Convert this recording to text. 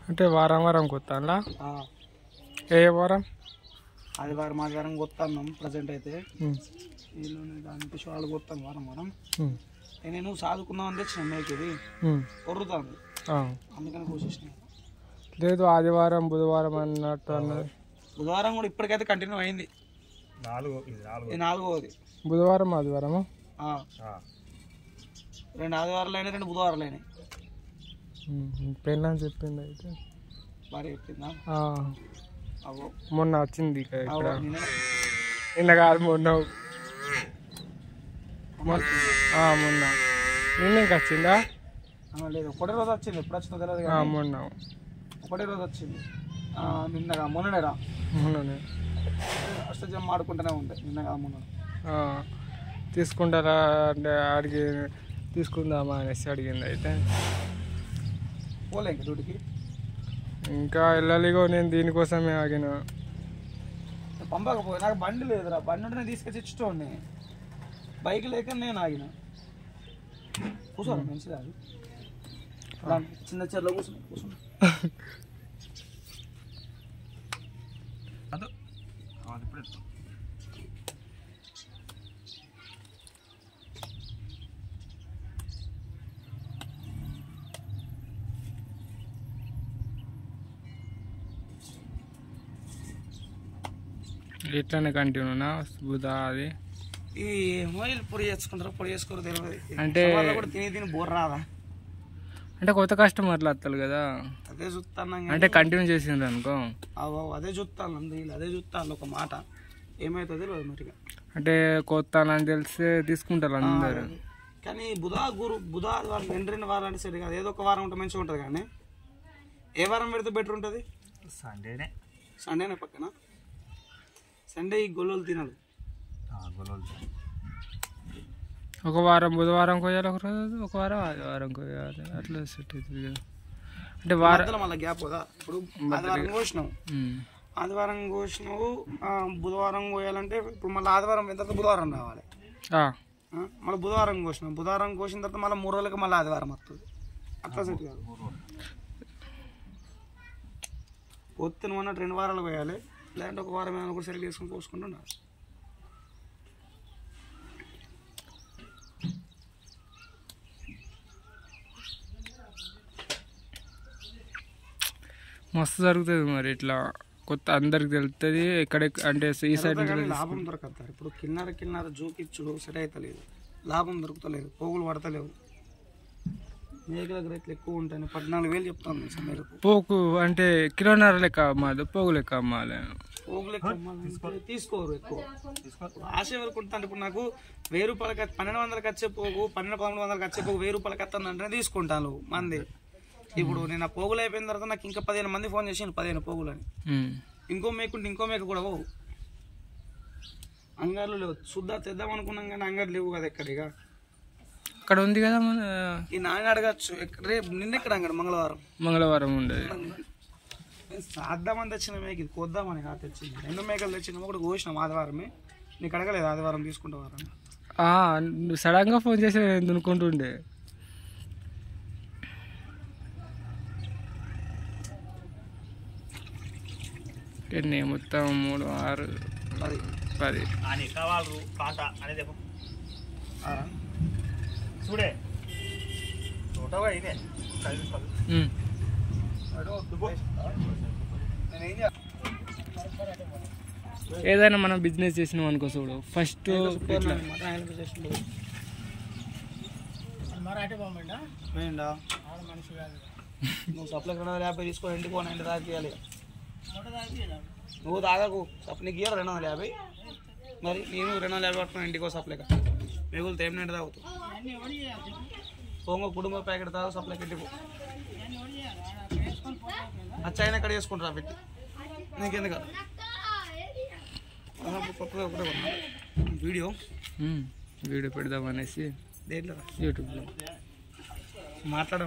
అంటే వారం వారం కొత్తాలా? ఏ వారం? ఆదివారం ఆదివారం కొత్తాను ప్రజెంట్ అయితే. దానికి వాళ్ళు కొత్తాను వారం వారం. నేను సాదుకుందాం అని తెచ్చిన మేక ఇది కొర్రుతాను, అందుకని కోసేసిన. లేదు ఆదివారం బుధవారం అన్నట్టు అన్నది. బుధవారం కూడా ఇప్పటికైతే కంటిన్యూ అయింది. నాలుగోది బుధవారం ఆదివారము. 2 ఆదివారాలు అయినాయి, 2 బుధవారాలు అయినాయి. పెళ్ళని చెప్పింది అయితే భార్య చెప్పిందా? మొన్న వచ్చింది ఇక్కడ. నిన్న కాదు మొన్న. మొన్న నిన్న ఇంకా వచ్చిందా? లేదు, ఒకటే రోజు వచ్చింది. ఎప్పుడు వచ్చిందో తెలియదు. మొన్న ఒకటే రోజు వచ్చింది. నిన్నగా మొన్ననేరా అష్టజం ఆడుకుంటూనే ఉంటాయి. నిన్నగా మొన్న తీసుకుంటారా అంటే అడిగి తీసుకుందామా అనేసి అడిగింది. అయితే పోలే ఇంక డ్యూటీకి ఇంకా వెళ్ళాలిగో. నేను దీనికోసమే ఆగిన. పంపకపోయి నాకు బండి లేదురా. బండి ఉంటే నేను తీసుకొచ్చి ఇచ్చేటోడిని. బైక్ లేక నేను ఆగిన. కూర్చోరా మంచిది. అది చిన్న చీరలో కూర్చున్నా. ఇట్లానే కంటిన్యూనా బుధ అది? ఈ మొయిల్ పొడి చేసుకుంటారా పొడి చేసుకోరు తెలియదు. అంటే కూడా తిని బోర్ రాదా? అంటే కొత్త కస్టమర్లు వస్తారు కదా, అదే చూస్తాను. అంటే కంటిన్యూ చేసిండ్రు అనుకో. అదే చూస్తాను. అదే చూస్తాను. ఒక మాట ఏమవుతుంది తెలియదు మరిగా. అంటే కొత్త అని తెలిస్తే తీసుకుంటారు అందరు. కానీ బుధ ఆదివారం 2 వారాలు అంటే సరే కాదు. ఏదో ఒక వారం ఉంటే మంచిగా ఉంటుంది. కానీ ఏ వారం పెడితే బెటర్ ఉంటుంది? సండేనే పక్కన. సండే ఈ గొల్లలు తినాలి. ఒక వారం బుధవారం కోయాలి, ఒక వారం ఆదివారం కోయాలి. అట్లా సెట్ అవుతుంది కదా. అంటే వారం మళ్ళీ గ్యాప్ కదా. ఇప్పుడు ఆదివారం కోసినావు, బుధవారం కోయాలంటే ఇప్పుడు మళ్ళీ ఆదివారం అయిన తర్వాత బుధవారం రావాలి. మళ్ళీ బుధవారం కోసినావు, బుధవారం కోసిన తర్వాత మళ్ళీ 3 రోజులకి మళ్ళీ ఆదివారం వస్తుంది. అట్లా సెట్ కాదు. పొత్తు నువ్వు అన్నట్టు 2 వారాలు కోయాలి. లేదంటే ఒక వారం ఏమైనా కూడా సెలెక్ట్ చేసుకుని పోసుకుంటున్నారు. మస్తు జరుగుతుంది మరి. ఇట్లా కొత్త అందరికి తెలుస్తుంది. ఎక్కడ అంటే ఈ సైడ్ లాభం దొరకదు. ఇప్పుడు కిన్నర జూకిచ్చుడు సెట్ అవుతలేదు. లాభం దొరుకుతలేదు. పోగులు పడతలేవు. మేకల రేట్లు ఎక్కువ ఉంటాయి. 14,000 చెప్తాను మేరకు. పోకు అంటే కిలోన్నర లెక్క అమ్మాలి, పోగు లెక్క అమ్మాలి. పోగు లెక్క తీసుకోరు ఎక్కువ. ఆశ వరకు ఉంటుంది. ఇప్పుడు నాకు 1000 రూపాయలకి 1200కి వచ్చే పోగు, 1200-1300కి వచ్చే పోగు 1000 రూపాయలకి వస్తుందంటే తీసుకుంటాను మంది. ఇప్పుడు నేను ఆ పోగులు అయిపోయిన తర్వాత నాకు ఇంకా 15 మంది ఫోన్ చేసి 15 పోగులు అని. ఇంకో మేకుంటే ఇంకో మేక కూడా పోవు. అంగార్లు లేవు. శుద్ధ తెద్దాం అనుకున్నాం కానీ అంగారు లేవు కదా. ఎక్కడిగా అక్కడ ఉంది కదా మన ఈ నాన్న అడగచ్చు. రేపు నిన్నెక్కడ అంగడు మంగళవారం ఉండేది. సాద్దామని తెచ్చిన మేక ఇది కోద్దామని కాదు తెచ్చింది. 2 మేకలు తెచ్చినాము. ఒకటి కోసినాం ఆదివారమే. నీకు అడగలేదు ఆదివారం తీసుకుంటావారని? సడన్ గా ఫోన్ చేసి దునుకుంటుండే. ఎన్ని మొత్తం 3, 6, 10 చూడే ఏదైనా మనం బిజినెస్ చేసినాం అనుకో చూడు. ఫస్ట్ నువ్వు సప్లై 250 తీసుకో. ఇంటికి 90 దాకా ఇవ్వాలి. నువ్వు తాగకు. సప్లైకి ఇయ్యాలి 250. మరి నేను 250 పట్టుకుని ఇంటికో సప్లైగా మిగులుతా. ఏం నిండి తాగుతావు? పోంగ కుటుంబ ప్యాకెట్ తాగు. సప్లైకి ఇంటికి అచ్చైనా ఇక్కడ చేసుకుంటారా పెట్టి నీకెందుకు కొత్తగా ఒకటే వీడియో పెడదామనేసి దేంట్లో యూట్యూబ్లో మాట్లాడ